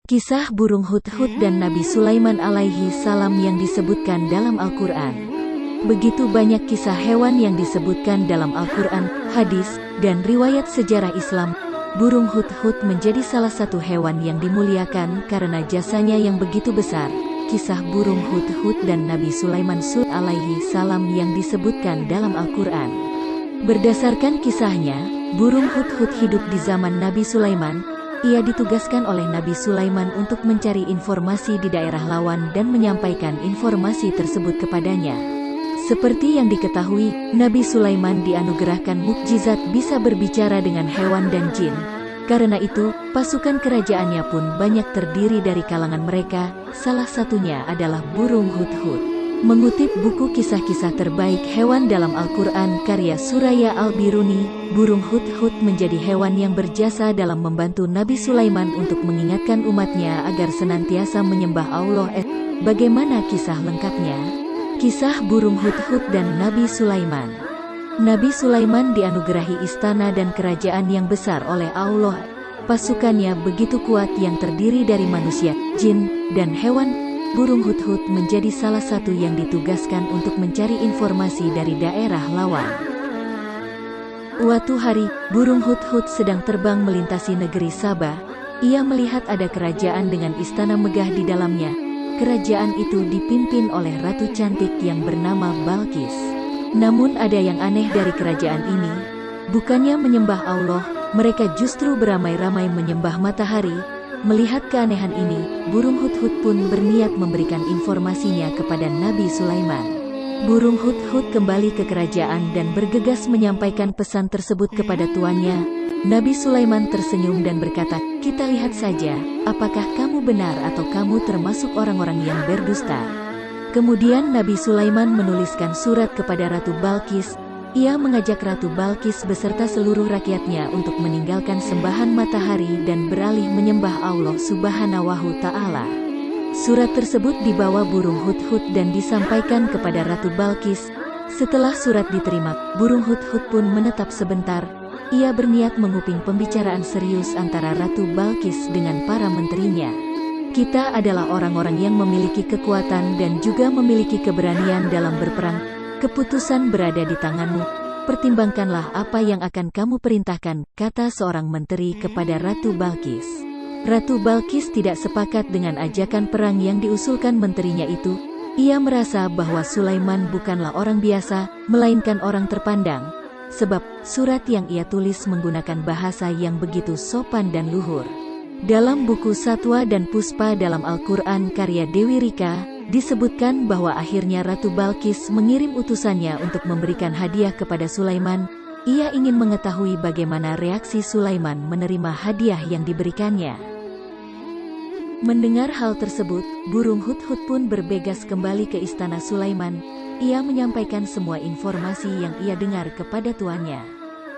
Kisah burung hudhud dan Nabi Sulaiman alaihi salam yang disebutkan dalam Al-Quran. Begitu banyak kisah hewan yang disebutkan dalam Al-Quran, hadis, dan riwayat sejarah Islam. Burung hudhud menjadi salah satu hewan yang dimuliakan karena jasanya yang begitu besar. Kisah burung hudhud dan Nabi Sulaiman alaihi salam yang disebutkan dalam Al-Quran. Berdasarkan kisahnya, burung hudhud hidup di zaman Nabi Sulaiman. Ia ditugaskan oleh Nabi Sulaiman untuk mencari informasi di daerah lawan dan menyampaikan informasi tersebut kepadanya. Seperti yang diketahui, Nabi Sulaiman dianugerahkan mukjizat bisa berbicara dengan hewan dan jin. Karena itu, pasukan kerajaannya pun banyak terdiri dari kalangan mereka, salah satunya adalah burung hudhud. Mengutip buku kisah-kisah terbaik hewan dalam Al-Quran karya Suraya Al-Biruni, burung hudhud menjadi hewan yang berjasa dalam membantu Nabi Sulaiman untuk mengingatkan umatnya agar senantiasa menyembah Allah. Bagaimana kisah lengkapnya? Kisah burung hudhud dan Nabi Sulaiman. Nabi Sulaiman dianugerahi istana dan kerajaan yang besar oleh Allah. Pasukannya begitu kuat yang terdiri dari manusia, jin, dan hewan. Burung hudhud menjadi salah satu yang ditugaskan untuk mencari informasi dari daerah lawan. Suatu hari, burung hudhud sedang terbang melintasi negeri Sabah. Ia melihat ada kerajaan dengan istana megah di dalamnya. Kerajaan itu dipimpin oleh ratu cantik yang bernama Balqis. Namun ada yang aneh dari kerajaan ini. Bukannya menyembah Allah, mereka justru beramai-ramai menyembah matahari. Melihat keanehan ini, burung hudhud pun berniat memberikan informasinya kepada Nabi Sulaiman. Burung hudhud kembali ke kerajaan dan bergegas menyampaikan pesan tersebut kepada tuannya. Nabi Sulaiman tersenyum dan berkata, "Kita lihat saja, apakah kamu benar atau kamu termasuk orang-orang yang berdusta." Kemudian Nabi Sulaiman menuliskan surat kepada Ratu Balqis. Ia mengajak Ratu Balqis beserta seluruh rakyatnya untuk meninggalkan sembahan matahari dan beralih menyembah Allah Subhanahu wa Ta'ala. Surat tersebut dibawa burung hudhud dan disampaikan kepada Ratu Balqis. Setelah surat diterima, burung hudhud pun menetap sebentar. Ia berniat menguping pembicaraan serius antara Ratu Balqis dengan para menterinya. "Kita adalah orang-orang yang memiliki kekuatan dan juga memiliki keberanian dalam berperang. Keputusan berada di tanganmu, pertimbangkanlah apa yang akan kamu perintahkan," kata seorang menteri kepada Ratu Balqis. Ratu Balqis tidak sepakat dengan ajakan perang yang diusulkan menterinya itu. Ia merasa bahwa Sulaiman bukanlah orang biasa, melainkan orang terpandang. Sebab, surat yang ia tulis menggunakan bahasa yang begitu sopan dan luhur. Dalam buku Satwa dan Puspa dalam Al-Quran karya Dewi Rika, disebutkan bahwa akhirnya Ratu Balqis mengirim utusannya untuk memberikan hadiah kepada Sulaiman. Ia ingin mengetahui bagaimana reaksi Sulaiman menerima hadiah yang diberikannya. Mendengar hal tersebut, burung hudhud pun bergegas kembali ke istana Sulaiman. Ia menyampaikan semua informasi yang ia dengar kepada tuannya.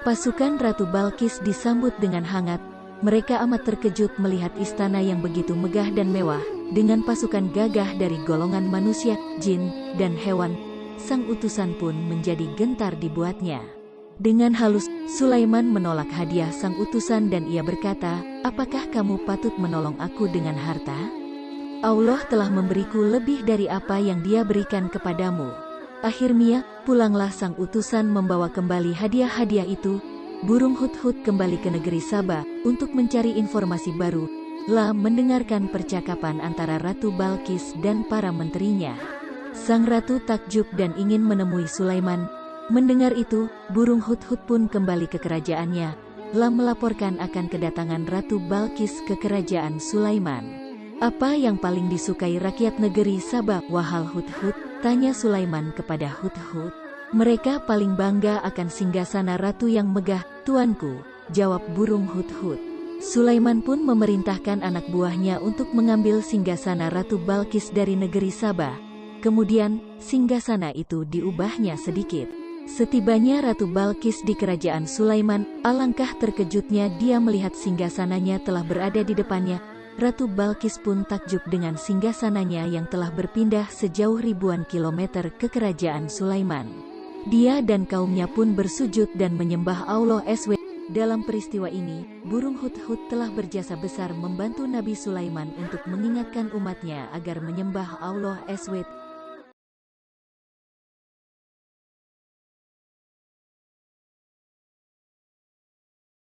Pasukan Ratu Balqis disambut dengan hangat. Mereka amat terkejut melihat istana yang begitu megah dan mewah, dengan pasukan gagah dari golongan manusia, jin, dan hewan. Sang utusan pun menjadi gentar dibuatnya. Dengan halus, Sulaiman menolak hadiah sang utusan dan ia berkata, "Apakah kamu patut menolong aku dengan harta? Allah telah memberiku lebih dari apa yang Dia berikan kepadamu." Akhirnya, pulanglah sang utusan membawa kembali hadiah-hadiah itu. Burung hudhud kembali ke negeri Sabah untuk mencari informasi baru. Mendengarkan percakapan antara Ratu Balqis dan para menterinya. Sang ratu takjub dan ingin menemui Sulaiman. Mendengar itu, burung hudhud pun kembali ke kerajaannya. Melaporkan akan kedatangan Ratu Balqis ke kerajaan Sulaiman. "Apa yang paling disukai rakyat negeri Sabah, wahai hudhud?" tanya Sulaiman kepada hudhud. "Mereka paling bangga akan singgasana ratu yang megah, tuanku," jawab burung hudhud. Sulaiman pun memerintahkan anak buahnya untuk mengambil singgasana Ratu Balqis dari negeri Sabah. Kemudian, singgasana itu diubahnya sedikit. Setibanya Ratu Balqis di kerajaan Sulaiman, alangkah terkejutnya dia melihat singgasananya telah berada di depannya. Ratu Balqis pun takjub dengan singgasananya yang telah berpindah sejauh ribuan kilometer ke kerajaan Sulaiman. Dia dan kaumnya pun bersujud dan menyembah Allah SWT. Dalam peristiwa ini, burung hudhud telah berjasa besar membantu Nabi Sulaiman untuk mengingatkan umatnya agar menyembah Allah SWT.